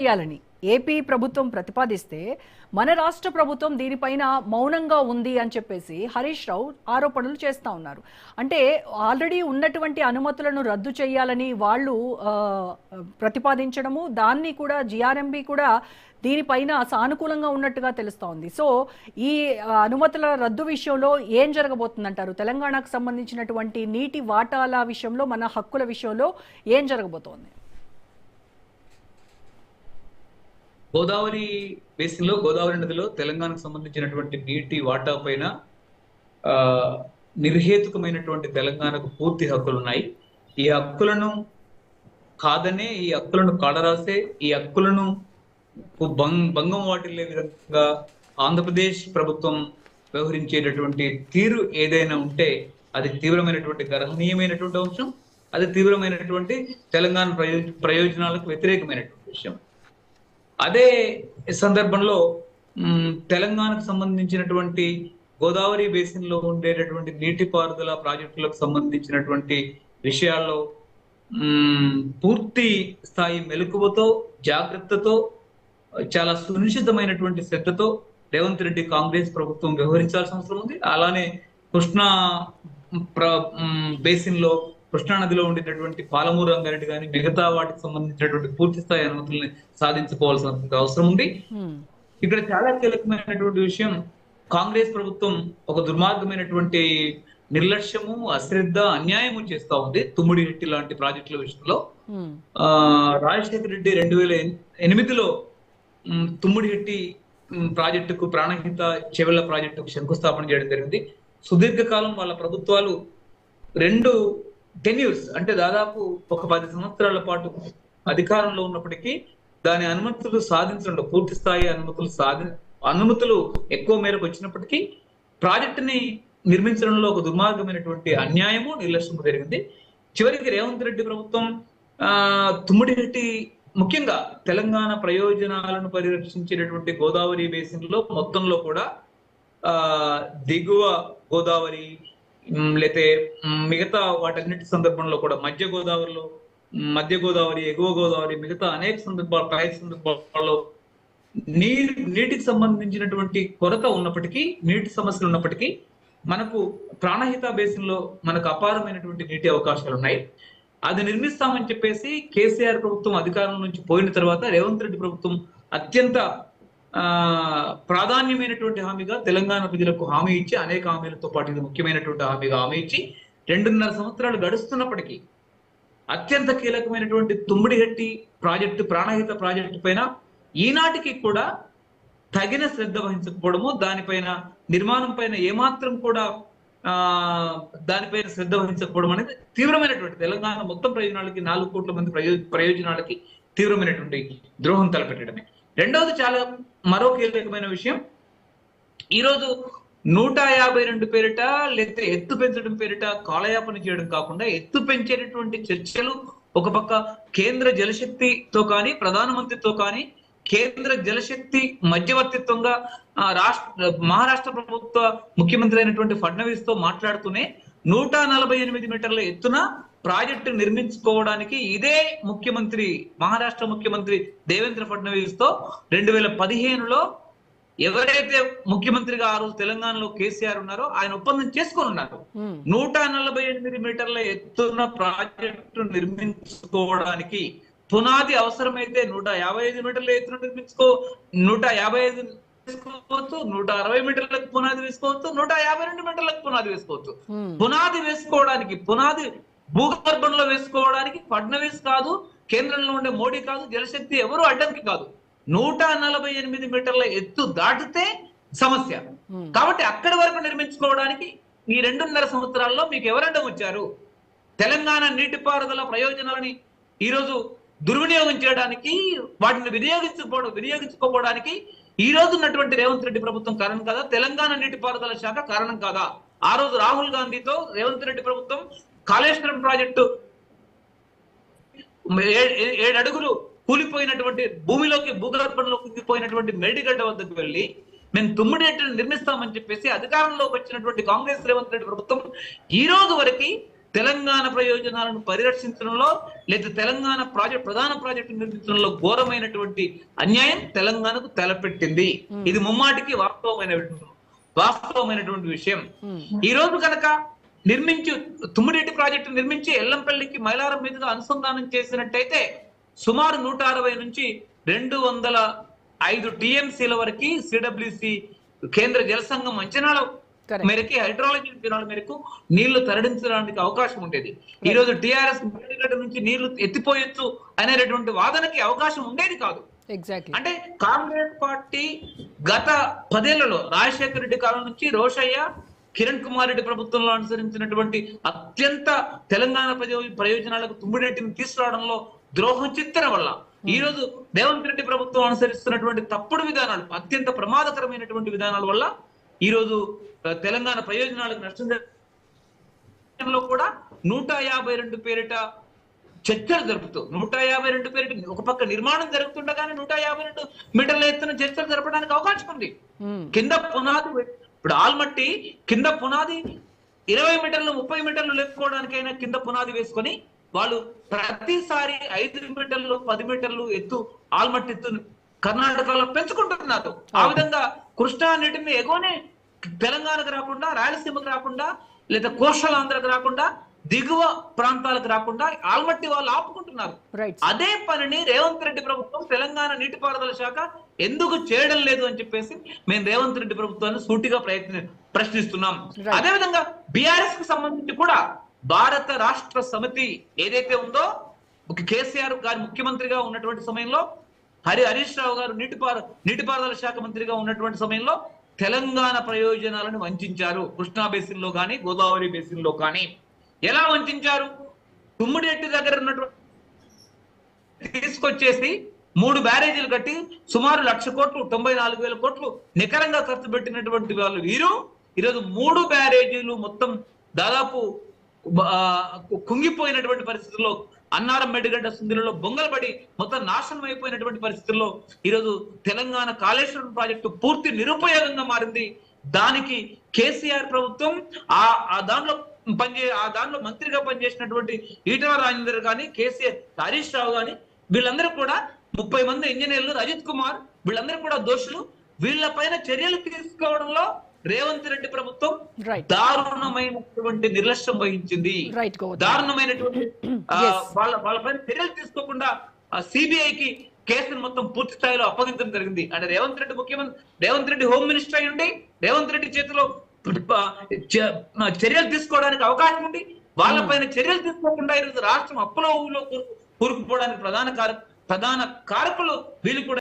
చేయాలని ఏపీ ప్రభుత్వం ప్రతిపాదిస్తే మన రాష్ట్ర ప్రభుత్వం దీనిపైన మౌనంగా ఉంది అని చెప్పేసి హరీష్ రావు ఆరోపణలు చేస్తూ ఉన్నారు. అంటే ఆల్రెడీ ఉన్నటువంటి అనుమతులను రద్దు చేయాలని వాళ్ళు ప్రతిపాదించడము, దాన్ని కూడా జిఆర్ఎంబి కూడా దీనిపైన సానుకూలంగా ఉన్నట్టుగా తెలుస్తూ ఉంది. సో ఈ అనుమతుల రద్దు విషయంలో ఏం జరగబోతుందంటారు? తెలంగాణకు సంబంధించినటువంటి నీటి వాటాల విషయంలో, మన హక్కుల విషయంలో ఏం జరగబోతోంది? గోదావరి బేసిన్ లో, గోదావరి నదిలో తెలంగాణకు సంబంధించినటువంటి నీటి వాటా పైన నిర్హేతుకమైనటువంటి తెలంగాణకు పూర్తి హక్కులు ఉన్నాయి. ఈ హక్కులను కాదనే, ఈ హక్కులను కాడరాసే, ఈ హక్కులను భంగం వాటిల్లే విధంగా ఆంధ్రప్రదేశ్ ప్రభుత్వం వ్యవహరించేటటువంటి తీరు ఏదైనా ఉంటే అది తీవ్రమైనటువంటి గర్హనీయమైనటువంటి అంశం. అది తీవ్రమైనటువంటి తెలంగాణ ప్రయోజనాలకు వ్యతిరేకమైనటువంటి విషయం. అదే సందర్భంలో తెలంగాణకు సంబంధించినటువంటి గోదావరి బేసిన్ లో ఉండేటటువంటి నీటిపారుదల ప్రాజెక్టులకు సంబంధించినటువంటి విషయాల్లో పూర్తి స్థాయి మెలకువతో, జాగ్రత్తతో, చాలా సునిశ్చితమైనటువంటి శ్రద్ధతో రేవంత్ రెడ్డి కాంగ్రెస్ ప్రభుత్వం వ్యవహరించాల్సిన అవసరం ఉంది. అలానే కృష్ణా బేసిన్ లో, కృష్ణా నదిలో ఉండేటటువంటి పాలమూరు రంగారెడ్డి కానీ మిగతా వాటికి సంబంధించినటువంటి పూర్తి స్థాయి అనుమతుల్ని సాధించుకోవాల్సిన అవసరం ఉంది. ఇక్కడ చాలా కీలకమైనటువంటి విషయం, కాంగ్రెస్ ప్రభుత్వం ఒక దుర్మార్గమైనటువంటి నిర్లక్ష్యము, అశ్రద్ధ, అన్యాయము చేస్తా ఉంది తుమ్మిడిహెట్టి లాంటి ప్రాజెక్టుల విషయంలో. రాజశేఖర రెడ్డి 2008లో తుమ్మిడిహెట్టి ప్రాజెక్టుకు, ప్రాణహిత చెవెళ్ల ప్రాజెక్టుకు శంకుస్థాపన చేయడం జరిగింది. సుదీర్ఘకాలం వాళ్ళ ప్రభుత్వాలు 2 టెన్యూర్స్ అంటే దాదాపు ఒక 10 సంవత్సరాల పాటు అధికారంలో ఉన్నప్పటికీ దాని అనుమతులు సాధించడంలో, పూర్తి స్థాయి అనుమతులు ఎక్కువ మేరకు వచ్చినప్పటికీ ప్రాజెక్టుని నిర్మించడంలో ఒక దుర్మార్గమైనటువంటి అన్యాయము, నిర్లక్ష్యము జరిగింది. చివరికి రేవంత్ రెడ్డి ప్రభుత్వం తుమ్మిడిహెట్టి, ముఖ్యంగా తెలంగాణ ప్రయోజనాలను పరిరక్షించేటటువంటి గోదావరి బేసిన్ లో మొత్తంలో కూడా దిగువ గోదావరి లేతే మిగతా వాటన్నిటి సందర్భంలో కూడా మధ్య గోదావరి, ఎగువ గోదావరి, మిగతా అనేక సందర్భాల్లో నీటికి సంబంధించినటువంటి కొరత ఉన్నప్పటికీ, నీటి సమస్యలు ఉన్నప్పటికీ మనకు ప్రాణహిత బేసిన్ లో మనకు అపారమైనటువంటి నీటి అవకాశాలు ఉన్నాయి. అది నిర్మిస్తామని చెప్పేసి కేసీఆర్ ప్రభుత్వం అధికారం నుంచి పోయిన తర్వాత రేవంత్ రెడ్డి ప్రభుత్వం అత్యంత ప్రాధాన్యమైనటువంటి హామీగా తెలంగాణ ప్రజలకు హామీ ఇచ్చి, అనేక హామీలతో పాటు ఇది ముఖ్యమైనటువంటి హామీగా హామీ ఇచ్చి 2.5 సంవత్సరాలు గడుస్తున్నప్పటికీ అత్యంత కీలకమైనటువంటి తుమ్మిడిహెట్టి ప్రాజెక్టు, ప్రాణహిత ప్రాజెక్టు పైన ఈనాటికి కూడా తగిన శ్రద్ధ వహించకపోవడము, దానిపైన నిర్మాణం పైన ఏమాత్రం కూడా దానిపైన శ్రద్ధ వహించకపోవడం అనేది తీవ్రమైనటువంటి తెలంగాణ మొత్తం ప్రయోజనాలకి, 4 కోట్ల మంది ప్రయోజనాలకి తీవ్రమైనటువంటి ద్రోహం తలపెట్టడమే. రెండవది చాలా మరో కీలకమైన విషయం, ఈరోజు 152 పేరిట లేకపోతే ఎత్తు పెంచడం పేరిట కాలయాపన చేయడం కాకుండా, ఎత్తు పెంచేటటువంటి చర్చలు ఒక పక్క కేంద్ర జలశక్తితో కానీ, ప్రధానమంత్రితో కానీ, కేంద్ర జలశక్తి మధ్యవర్తిత్వంగా మహారాష్ట్ర ప్రభుత్వ ముఖ్యమంత్రి అయినటువంటి ఫడ్నవీస్ తో మాట్లాడుతూనే 148 మీటర్ల ఎత్తున ప్రాజెక్టు నిర్మించుకోవడానికి ఇదే ముఖ్యమంత్రి, మహారాష్ట్ర ముఖ్యమంత్రి దేవేంద్ర ఫడ్నవీస్ తో 2015లో ఎవరైతే ముఖ్యమంత్రిగా ఆ రోజు తెలంగాణలో కేసీఆర్ ఉన్నారో ఆయన ఒప్పందం చేసుకొని ఉన్నారు. 148 మీటర్ల ఎత్తున ప్రాజెక్టు నిర్మించుకోవడానికి పునాది అవసరమైతే 155 మీటర్ల ఎత్తున 155 వేసుకోవచ్చు, 160 మీటర్లకు పునాది వేసుకోవచ్చు, 152 మీటర్లకు పునాది వేసుకోవచ్చు. పునాది వేసుకోవడానికి, పునాది భూగర్భంలో వేసుకోవడానికి ఫడ్నవీస్ కాదు, కేంద్రంలో ఉండే మోడీ కాదు, జలశక్తి ఎవరు అడ్డంకి కాదు. 148 మీటర్ల ఎత్తు దాటితే సమస్య. కాబట్టి అక్కడి వరకు నిర్మించుకోవడానికి ఈ 2.5 సంవత్సరాల్లో మీకు ఎవరడ్డం వచ్చారు? తెలంగాణ నీటిపారుదల ప్రయోజనాలని ఈరోజు దుర్వినియోగం చేయడానికి, వాటిని వినియోగించుకోవడానికి ఈ రోజు ఉన్నటువంటి రేవంత్ రెడ్డి ప్రభుత్వం కారణం కాదా? తెలంగాణ నీటిపారుదల శాఖ కారణం కాదా? ఆ రోజు రాహుల్ గాంధీతో రేవంత్ రెడ్డి ప్రభుత్వం కాళేశ్వరం ప్రాజెక్టు 7 అడుగులు కూలిపోయినటువంటి భూమిలోకి, భూగర్భంలోకి కుంగిపోయినటువంటి మేడిగడ్డ వద్దకు వెళ్ళి మేము తుమ్మిడిహెట్టిని నిర్మిస్తామని చెప్పేసి అధికారంలోకి వచ్చినటువంటి కాంగ్రెస్ రేవంత్ రెడ్డి ప్రభుత్వం ఈ రోజు వరకు తెలంగాణ ప్రయోజనాలను పరిరక్షించడంలో లేదా తెలంగాణ ప్రధాన ప్రాజెక్టు నిర్మించడంలో ఘోరమైనటువంటి అన్యాయం తెలంగాణకు తలపెట్టింది. ఇది ముమ్మాటికి వాస్తవమైనటువంటి విషయం. ఈ రోజు కనుక తుమ్మిడిహెట్టి ప్రాజెక్టు నిర్మించి ఎల్లంపల్లికి మైలారం మీదుగా అనుసంధానం చేసినట్టయితే సుమారు 160 నుంచి 205 టీఎంసీల వరకు సిడబ్ల్యూసి కేంద్ర జల సంఘం అంచనాల మేరకి హైడ్రాలజీ అంచనాల మేరకు నీళ్లు తరలించడానికి అవకాశం ఉండేది. ఈ రోజు టిఆర్ఎస్ నుంచి నీళ్లు ఎత్తిపోయొచ్చు అనేటటువంటి వాదనకి అవకాశం ఉండేది కాదు. అంటే కాంగ్రెస్ పార్టీ గత 10 ఏళ్లలో రాజశేఖర రెడ్డి కాలం నుంచి రోషయ్య, కిరణ్ కుమార్ రెడ్డి ప్రభుత్వంలో అనుసరించినటువంటి అత్యంత తెలంగాణ ప్రయోజనాలకు తుమ్మిడిహెట్టిని తీసుకురావడంలో ద్రోహం చిత్తన వల్ల ఈ రోజు రేవంత్ రెడ్డి ప్రభుత్వం అనుసరిస్తున్నటువంటి తప్పుడు విధానాలు, అత్యంత ప్రమాదకరమైనటువంటి విధానాల వల్ల ఈ రోజు తెలంగాణ ప్రయోజనాలకు నష్టం జరగడంలో కూడా 152 పేరిట చర్చలు జరుపుతూ 152 పేరిట ఒక పక్క నిర్మాణం జరుగుతుండగానే 152 మీటర్ల ఎత్తున చర్చలు జరపడానికి అవకాశం ఉంది. కింద పునాది, ఇప్పుడు ఆల్మట్టి కింద పునాది 20 మీటర్లు 30 మీటర్లు లేపుకోవడానికైనా కింద పునాది వేసుకొని వాళ్ళు ప్రతిసారి 5 మీటర్లు 10 మీటర్లు ఎత్తు ఆల్మట్టి ఎత్తు కర్ణాటకలో పెంచుకుంటున్నారు. ఆ విధంగా కృష్ణా నీటిని ఎగోనే తెలంగాణకు రాకుండా, రాయలసీమకు రాకుండా, లేదా కోస్టల్ ఆంధ్రకు రాకుండా, దిగువ ప్రాంతాలకు రాకుండా ఆల్మట్టి వాళ్ళు ఆపుకుంటున్నారు. అదే పనిని రేవంత్ రెడ్డి ప్రభుత్వం తెలంగాణ నీటిపారుదల శాఖ ఎందుకు చేయడం లేదు అని చెప్పేసి మేము రేవంత్ రెడ్డి ప్రభుత్వాన్ని సూటిగా ప్రశ్నిస్తున్నాం. అదేవిధంగా బీఆర్ఎస్ కు సంబంధించి కూడా భారత రాష్ట్ర సమితి ఏదైతే ఉందో, కేసీఆర్ గారు ముఖ్యమంత్రిగా ఉన్నటువంటి సమయంలో, హరీష్ రావు గారు నీటిపారుదల శాఖ మంత్రిగా ఉన్నటువంటి సమయంలో తెలంగాణ ప్రయోజనాలను వంచారు. కృష్ణా బేసిన్ లో కానీ, గోదావరి బేసిన్ లో కానీ. ఎలా వంచారు? తుమ్మిడిహెట్టి దగ్గర ఉన్నటువంటి తీసుకొచ్చేసి 3 బ్యారేజీలు కట్టి సుమారు 1,00,000 కోట్లు 94,000 కోట్లు నికరంగా ఖర్చు పెట్టినటువంటి వాళ్ళు వీరు ఈరోజు 3 బ్యారేజీలు మొత్తం దాదాపు కుంగిపోయినటువంటి పరిస్థితుల్లో, అన్నారం మెడ్డిగడ్డ సుందిలో బొంగలబడి మొత్తం నాశనం అయిపోయినటువంటి పరిస్థితుల్లో ఈరోజు తెలంగాణ కాళేశ్వరం ప్రాజెక్టు పూర్తి నిరుపయోగంగా మారింది. దానికి కేసీఆర్ ప్రభుత్వం దాంట్లో మంత్రిగా పనిచేసినటువంటి ఈటల రాజేందర్ కానీ, కేసీఆర్, హరీష్ రావు కానీ, వీళ్ళందరూ కూడా 30 మంది ఇంజనీర్లు, రజిత్ కుమార్, వీళ్ళందరూ కూడా దోషులు. వీళ్ళపైన చర్యలు తీసుకోవడంలో రేవంత్ రెడ్డి ప్రభుత్వం దారుణమైనటువంటి నిర్లక్ష్యం వహించింది. దారుణమైనటువంటి వాళ్ళపైన చర్యలు తీసుకోకుండా సిబిఐకి కేసును మొత్తం పూర్తి స్థాయిలో అప్పగించడం జరిగింది. అంటే రేవంత్ రెడ్డి హోమ్ మినిస్టర్ అయి ఉండి రేవంత్ రెడ్డి చేతిలో చర్యలు తీసుకోవడానికి అవకాశం ఉంది. వాళ్ళపైన చర్యలు తీసుకోకుండా ఈరోజు రాష్ట్రం అప్పులో కూరుకుపోవడానికి ప్రధాన కారకులు వీళ్ళు కూడా